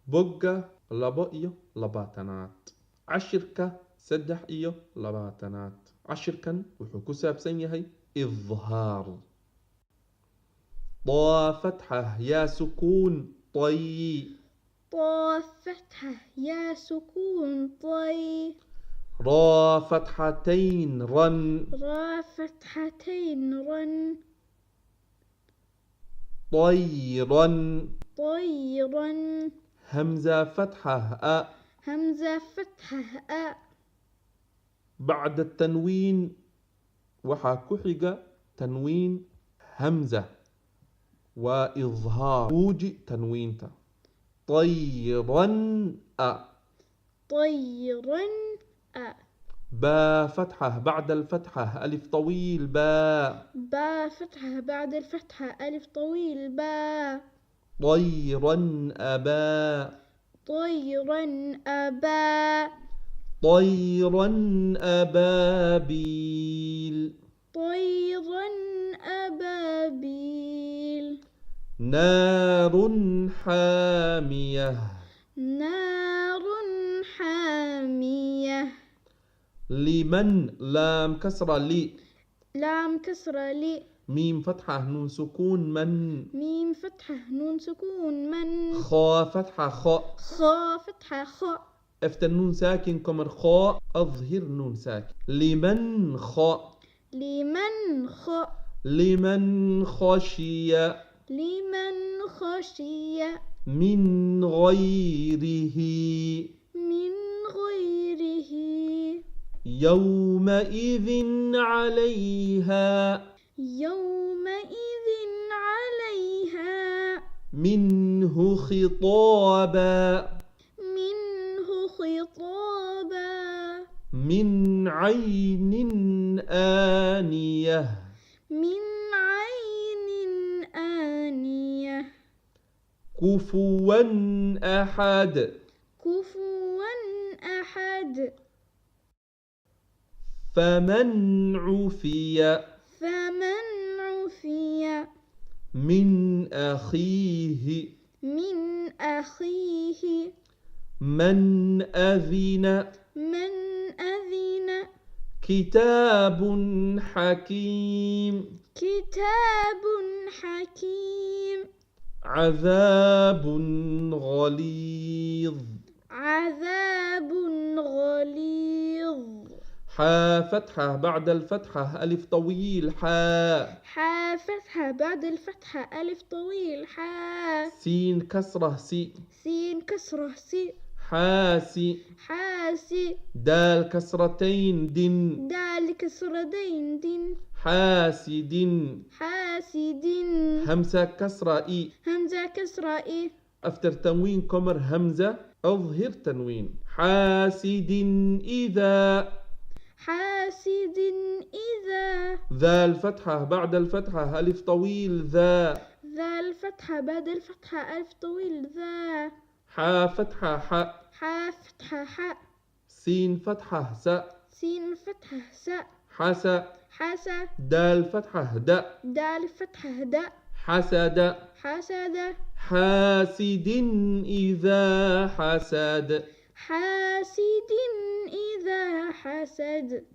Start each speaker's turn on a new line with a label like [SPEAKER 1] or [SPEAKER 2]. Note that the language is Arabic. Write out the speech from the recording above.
[SPEAKER 1] بقة لبا إيو لباتنات عشركة سدح إيو لباتنات عشركا وحكو سابسن يهي إظهار طا فتحة يا سكون طي
[SPEAKER 2] طا فتحة يا سكون طي
[SPEAKER 1] را فتحتين رن
[SPEAKER 2] را فتحتين رن
[SPEAKER 1] طيرا
[SPEAKER 2] طيرا
[SPEAKER 1] همزة فتحة أ
[SPEAKER 2] همزة فتحة أ
[SPEAKER 1] بعد التنوين وحكحق تنوين همزة وإظهار وجي تنوين تا طيرا أ
[SPEAKER 2] طيرا أ
[SPEAKER 1] با فتحة بعد الفتحة ألف طويل با
[SPEAKER 2] با فتحة بعد الفتحة ألف طويل با
[SPEAKER 1] طيرا أبا
[SPEAKER 2] طيرا أبا
[SPEAKER 1] طيرا أبابيل
[SPEAKER 2] طيرا أبابيل
[SPEAKER 1] نار حامية
[SPEAKER 2] نار حامية
[SPEAKER 1] لمن لام كسرة لي
[SPEAKER 2] لام كسرة لي
[SPEAKER 1] ميم فتحة نون سكون من
[SPEAKER 2] ميم فتحة نون سكون من
[SPEAKER 1] خا فتحة خاء
[SPEAKER 2] خا فتحة خاء
[SPEAKER 1] افتن نون ساكن كمر خاء أظهر نون ساكن لمن خاء
[SPEAKER 2] لمن خاء
[SPEAKER 1] لمن خشي
[SPEAKER 2] لمن خشي
[SPEAKER 1] من غيره
[SPEAKER 2] من غيره
[SPEAKER 1] يومئذ عليها
[SPEAKER 2] يومئذ عليها
[SPEAKER 1] منه خطابا
[SPEAKER 2] منه خطابا
[SPEAKER 1] من عين آنية
[SPEAKER 2] من عين آنية
[SPEAKER 1] كفوا أحد
[SPEAKER 2] كفوا أحد
[SPEAKER 1] فمن عفي
[SPEAKER 2] فمن عفي
[SPEAKER 1] من أخيه
[SPEAKER 2] من أخيه
[SPEAKER 1] من أذن
[SPEAKER 2] من أذن
[SPEAKER 1] كتاب حكيم
[SPEAKER 2] كتاب حكيم
[SPEAKER 1] عذاب غليظ
[SPEAKER 2] عذاب غليظ
[SPEAKER 1] حا فتحة بعد الفتحة ألف طويل حا
[SPEAKER 2] حا فتحة بعد الفتحة ألف طويل حا
[SPEAKER 1] سين كسرة سي
[SPEAKER 2] سين كسرة سي
[SPEAKER 1] حاسي
[SPEAKER 2] حاسي
[SPEAKER 1] دال كسرتين دن
[SPEAKER 2] دال كسرتين دين
[SPEAKER 1] حاسد
[SPEAKER 2] حاسد
[SPEAKER 1] همزة كسرة إي
[SPEAKER 2] همزة كسرة إيه
[SPEAKER 1] أفتر تنوين كمر همزة أظهر تنوين حاسد إذا
[SPEAKER 2] حاسد إذا
[SPEAKER 1] ذا الفتحة بعد الفتحة ألف طويل ذا
[SPEAKER 2] ذا الفتحة بعد الفتحة ألف طويل ذا
[SPEAKER 1] حا فتحة حاء
[SPEAKER 2] حا فتحة حاء
[SPEAKER 1] سين فتحة ساء
[SPEAKER 2] سين فتحة ساء
[SPEAKER 1] حسا
[SPEAKER 2] حسا
[SPEAKER 1] دال فتحة داء
[SPEAKER 2] دال فتحة داء
[SPEAKER 1] حسد
[SPEAKER 2] حسد
[SPEAKER 1] حاسد إذا حسد
[SPEAKER 2] حاسد إذا حسد